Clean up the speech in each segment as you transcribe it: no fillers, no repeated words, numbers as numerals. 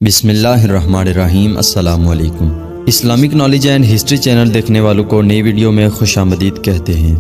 بسم اللہ الرحمن الرحیم۔ السلام علیکم۔ Islamic knowledge and history channel دیکھنے والوں کو نئی ویڈیو میں خوش آمدید کہتے ہیں۔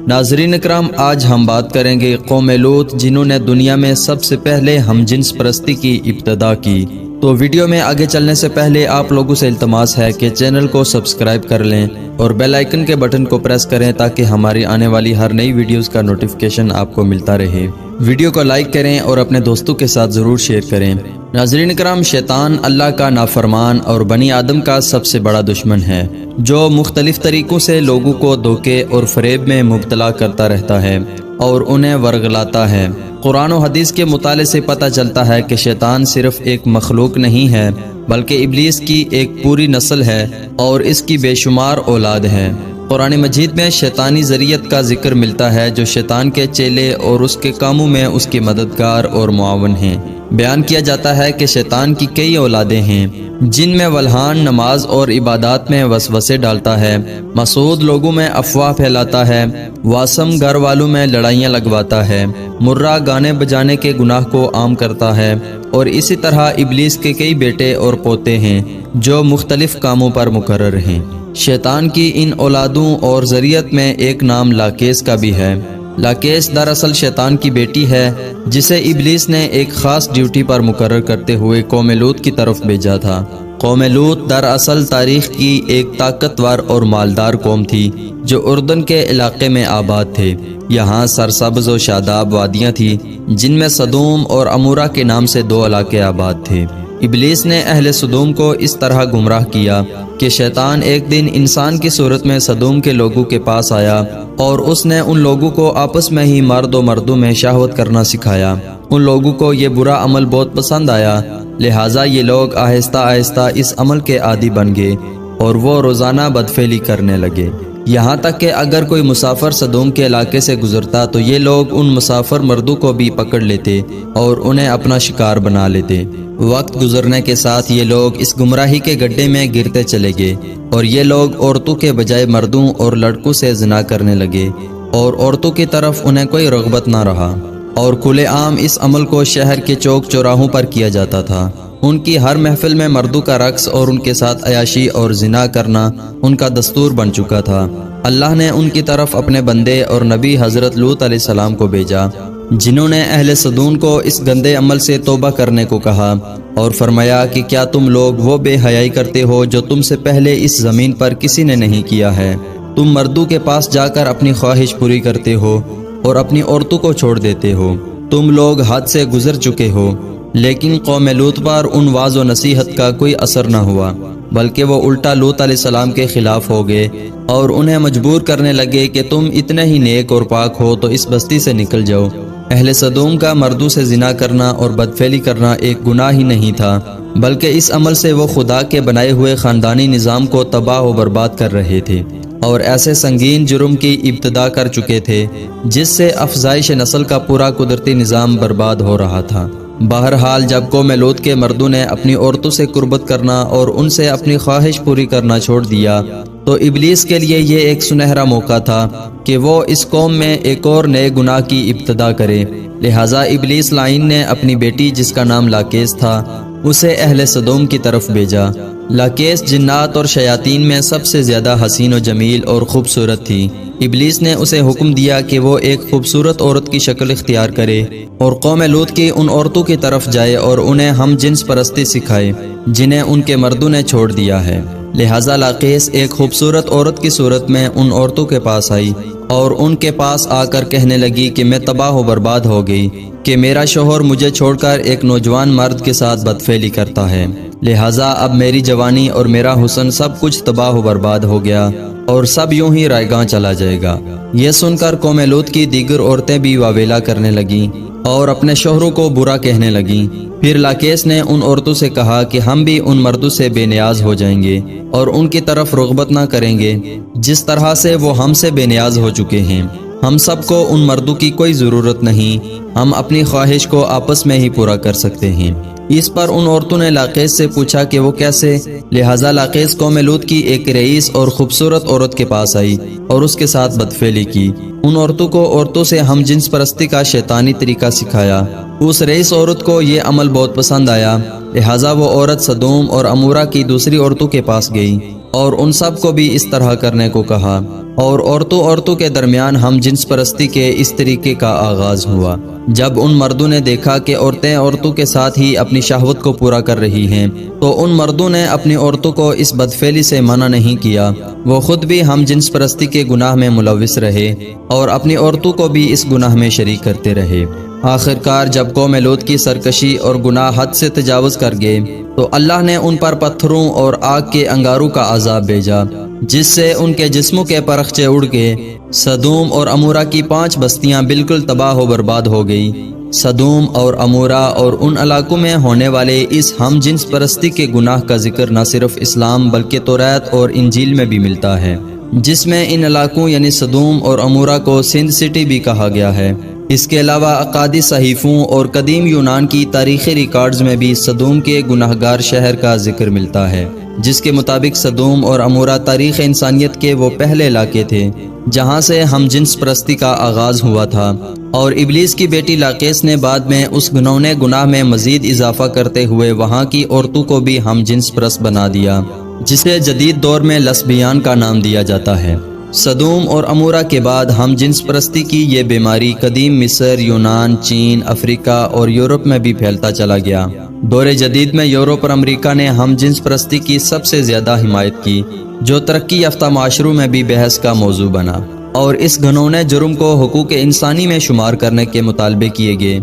ناظرین اکرام، آج ہم بات کریں گے قوم لوط، جنہوں نے دنیا میں سب سے پہلے ہم جنس پرستی کی ابتدا کی۔ تو ویڈیو میں آگے چلنے سے پہلے آپ لوگوں سے التماس ہے کہ چینل کو سبسکرائب کر لیں اور بیل آئیکن کے بٹن کو پریس کریں تاکہ ہماری آنے والی ہر نئی ویڈیوز کا نوٹیفیکیشن آپ کو ملتا رہے۔ ویڈیو کو لائک کریں اور اپنے دوستوں کے ساتھ ضرور شیئر کریں۔ ناظرین کرام، شیطان اللہ کا نافرمان اور بنی آدم کا سب سے بڑا دشمن ہے، جو مختلف طریقوں سے لوگوں کو دھوکے اور فریب میں مبتلا کرتا رہتا ہے اور انہیں ورگلاتا ہے۔ قرآن و حدیث کے مطالعے سے پتہ چلتا ہے کہ شیطان صرف ایک مخلوق نہیں ہے بلکہ ابلیس کی ایک پوری نسل ہے اور اس کی بے شمار اولاد ہے۔ قرآن مجید میں شیطانی ذریت کا ذکر ملتا ہے، جو شیطان کے چیلے اور اس کے کاموں میں اس کے مددگار اور معاون ہیں۔ بیان کیا جاتا ہے کہ شیطان کی کئی اولادیں ہیں، جن میں ولہان نماز اور عبادات میں وسوسے ڈالتا ہے، مسعود لوگوں میں افواہ پھیلاتا ہے، واسم گھر والوں میں لڑائیاں لگواتا ہے، مرہ گانے بجانے کے گناہ کو عام کرتا ہے، اور اسی طرح ابلیس کے کئی بیٹے اور پوتے ہیں جو مختلف کاموں پر مقرر ہیں۔ شیطان کی ان اولادوں اور ذریت میں ایک نام لاکیس کا بھی ہے۔ لاکیس دراصل شیطان کی بیٹی ہے، جسے ابلیس نے ایک خاص ڈیوٹی پر مقرر کرتے ہوئے قوم لوط کی طرف بھیجا تھا۔ قوم لوط دراصل تاریخ کی ایک طاقتور اور مالدار قوم تھی جو اردن کے علاقے میں آباد تھے۔ یہاں سرسبز و شاداب وادیاں تھیں، جن میں سدوم اور عمورہ کے نام سے دو علاقے آباد تھے۔ ابلیس نے اہل سدوم کو اس طرح گمراہ کیا کہ شیطان ایک دن انسان کی صورت میں سدوم کے لوگوں کے پاس آیا اور اس نے ان لوگوں کو آپس میں ہی مرد و مردوں میں شہوت کرنا سکھایا۔ ان لوگوں کو یہ برا عمل بہت پسند آیا، لہٰذا یہ لوگ آہستہ آہستہ اس عمل کے عادی بن گئے اور وہ روزانہ بدفعلی کرنے لگے، یہاں تک کہ اگر کوئی مسافر سدوم کے علاقے سے گزرتا تو یہ لوگ ان مسافر مردوں کو بھی پکڑ لیتے اور انہیں اپنا شکار بنا لیتے۔ وقت گزرنے کے ساتھ یہ لوگ اس گمراہی کے گڈھے میں گرتے چلے گئے اور یہ لوگ عورتوں کے بجائے مردوں اور لڑکوں سے زنا کرنے لگے اور عورتوں کی طرف انہیں کوئی رغبت نہ رہا، اور کھلے عام اس عمل کو شہر کے چوک چوراہوں پر کیا جاتا تھا۔ ان کی ہر محفل میں مردوں کا رقص اور ان کے ساتھ عیاشی اور زنا کرنا ان کا دستور بن چکا تھا۔ اللہ نے ان کی طرف اپنے بندے اور نبی حضرت لوط علیہ السلام کو بھیجا، جنہوں نے اہل سدوم کو اس گندے عمل سے توبہ کرنے کو کہا اور فرمایا کہ کیا تم لوگ وہ بے حیائی کرتے ہو جو تم سے پہلے اس زمین پر کسی نے نہیں کیا ہے؟ تم مردوں کے پاس جا کر اپنی خواہش پوری کرتے ہو اور اپنی عورتوں کو چھوڑ دیتے ہو۔ تم لوگ حد سے گزر چکے ہو۔ لیکن قوم لوط پر ان واعظ و نصیحت کا کوئی اثر نہ ہوا، بلکہ وہ الٹا لوط علیہ السلام کے خلاف ہو گئے اور انہیں مجبور کرنے لگے کہ تم اتنے ہی نیک اور پاک ہو تو اس بستی سے نکل جاؤ۔ اہل سدوم کا مردوں سے زنا کرنا اور بدفعلی کرنا ایک گناہ ہی نہیں تھا، بلکہ اس عمل سے وہ خدا کے بنائے ہوئے خاندانی نظام کو تباہ و برباد کر رہے تھے اور ایسے سنگین جرم کی ابتدا کر چکے تھے جس سے افزائش نسل کا پورا قدرتی نظام برباد ہو رہا تھا۔ بہرحال جب قوم لوط کے مردوں نے اپنی عورتوں سے قربت کرنا اور ان سے اپنی خواہش پوری کرنا چھوڑ دیا تو ابلیس کے لیے یہ ایک سنہرا موقع تھا کہ وہ اس قوم میں ایک اور نئے گناہ کی ابتدا کرے۔ لہٰذا ابلیس لعین نے اپنی بیٹی، جس کا نام لاکیس تھا، اسے اہل سدوم کی طرف بھیجا۔ لاکیس جنات اور شیاطین میں سب سے زیادہ حسین و جمیل اور خوبصورت تھی۔ ابلیس نے اسے حکم دیا کہ وہ ایک خوبصورت عورت کی شکل اختیار کرے اور قوم لوط کی ان عورتوں کی طرف جائے اور انہیں ہم جنس پرستی سکھائے جنہیں ان کے مردوں نے چھوڑ دیا ہے۔ لہٰذا لاکیس ایک خوبصورت عورت کی صورت میں ان عورتوں کے پاس آئی اور ان کے پاس آ کر کہنے لگی کہ میں تباہ و برباد ہو گئی کہ میرا شوہر مجھے چھوڑ کر ایک نوجوان مرد کے ساتھ بدفعلی کرتا ہے، لہٰذا اب میری جوانی اور میرا حسن سب کچھ تباہ و برباد ہو گیا اور سب یوں ہی رائیگاں چلا جائے گا۔ یہ سن کر قوم لوط کی دیگر عورتیں بھی واویلا کرنے لگیں اور اپنے شوہروں کو برا کہنے لگیں۔ پھر لاکیس نے ان عورتوں سے کہا کہ ہم بھی ان مردوں سے بے نیاز ہو جائیں گے اور ان کی طرف رغبت نہ کریں گے جس طرح سے وہ ہم سے بے نیاز ہو چکے ہیں۔ ہم سب کو ان مردوں کی کوئی ضرورت نہیں، ہم اپنی خواہش کو آپس میں ہی پورا کر سکتے ہیں۔ اس پر ان عورتوں نے لاقیس سے پوچھا کہ وہ کیسے، لہٰذا لاقیس قوم لوط کی ایک رئیس اور خوبصورت عورت کے پاس آئی اور اس کے ساتھ بدفعلی کی۔ ان عورتوں کو عورتوں سے ہم جنس پرستی کا شیطانی طریقہ سکھایا۔ اس رئیس عورت کو یہ عمل بہت پسند آیا، لہٰذا وہ عورت سدوم اور عمورہ کی دوسری عورتوں کے پاس گئی اور ان سب کو بھی اس طرح کرنے کو کہا، اور عورتوں کے درمیان ہم جنس پرستی کے اس طریقے کا آغاز ہوا۔ جب ان مردوں نے دیکھا کہ عورتیں عورتوں کے ساتھ ہی اپنی شہوت کو پورا کر رہی ہیں، تو ان مردوں نے اپنی عورتوں کو اس بدفعلی سے منع نہیں کیا۔ وہ خود بھی ہم جنس پرستی کے گناہ میں ملوث رہے اور اپنی عورتوں کو بھی اس گناہ میں شریک کرتے رہے۔ آخرکار جب قوم لوط کی سرکشی اور گناہ حد سے تجاوز کر گئے تو اللہ نے ان پر پتھروں اور آگ کے انگاروں کا عذاب بھیجا، جس سے ان کے جسموں کے پرخچے اڑ گئے۔ سدوم اور عمورہ کی 5 بستیاں بالکل تباہ و برباد ہو گئی۔ سدوم اور عمورہ اور ان علاقوں میں ہونے والے اس ہم جنس پرستی کے گناہ کا ذکر نہ صرف اسلام بلکہ توریت اور انجیل میں بھی ملتا ہے، جس میں ان علاقوں یعنی سدوم اور عمورہ کو سندھ سٹی بھی کہا گیا ہے۔ اس کے علاوہ عقادی صحیفوں اور قدیم یونان کی تاریخی ریکارڈز میں بھی سدوم کے گناہگار شہر کا ذکر ملتا ہے، جس کے مطابق سدوم اور عمورہ تاریخ انسانیت کے وہ پہلے علاقے تھے جہاں سے ہم جنس پرستی کا آغاز ہوا تھا، اور ابلیس کی بیٹی لاقیس نے بعد میں اس گھنونے گناہ میں مزید اضافہ کرتے ہوئے وہاں کی عورتوں کو بھی ہم جنس پرست بنا دیا، جسے جدید دور میں لسبیان کا نام دیا جاتا ہے۔ سدوم اور عمورہ کے بعد ہم جنس پرستی کی یہ بیماری قدیم مصر، یونان، چین، افریقہ اور یورپ میں بھی پھیلتا چلا گیا۔ دور جدید میں یورپ اور امریکہ نے ہم جنس پرستی کی سب سے زیادہ حمایت کی، جو ترقی یافتہ معاشروں میں بھی بحث کا موضوع بنا، اور اس گھنونے جرم کو حقوق انسانی میں شمار کرنے کے مطالبے کیے گئے۔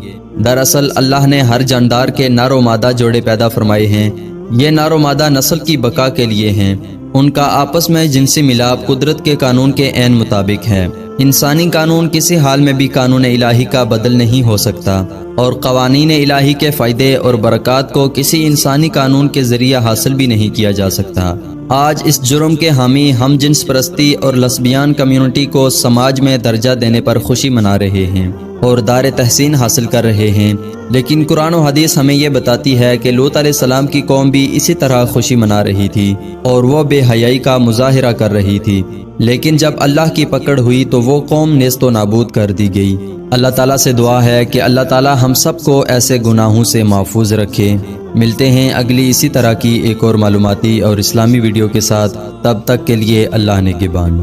دراصل اللہ نے ہر جاندار کے نر و مادہ جوڑے پیدا فرمائے ہیں۔ یہ نر و مادہ نسل کی بقا کے لیے ہیں۔ ان کا آپس میں جنسی ملاپ قدرت کے قانون کے عین مطابق ہے۔ انسانی قانون کسی حال میں بھی قانون الہی کا بدل نہیں ہو سکتا، اور قوانین الہی کے فائدے اور برکات کو کسی انسانی قانون کے ذریعہ حاصل بھی نہیں کیا جا سکتا۔ آج اس جرم کے حامی ہم جنس پرستی اور لسبیان کمیونٹی کو سماج میں درجہ دینے پر خوشی منا رہے ہیں اور دار تحسین حاصل کر رہے ہیں، لیکن قرآن و حدیث ہمیں یہ بتاتی ہے کہ لوط علیہ السلام کی قوم بھی اسی طرح خوشی منا رہی تھی اور وہ بے حیائی کا مظاہرہ کر رہی تھی، لیکن جب اللہ کی پکڑ ہوئی تو وہ قوم نیست و نابود کر دی گئی۔ اللہ تعالیٰ سے دعا ہے کہ اللہ تعالیٰ ہم سب کو ایسے گناہوں سے محفوظ رکھے۔ ملتے ہیں اگلی اسی طرح کی ایک اور معلوماتی اور اسلامی ویڈیو کے ساتھ، تب تک کے لیے اللہ نگہبان۔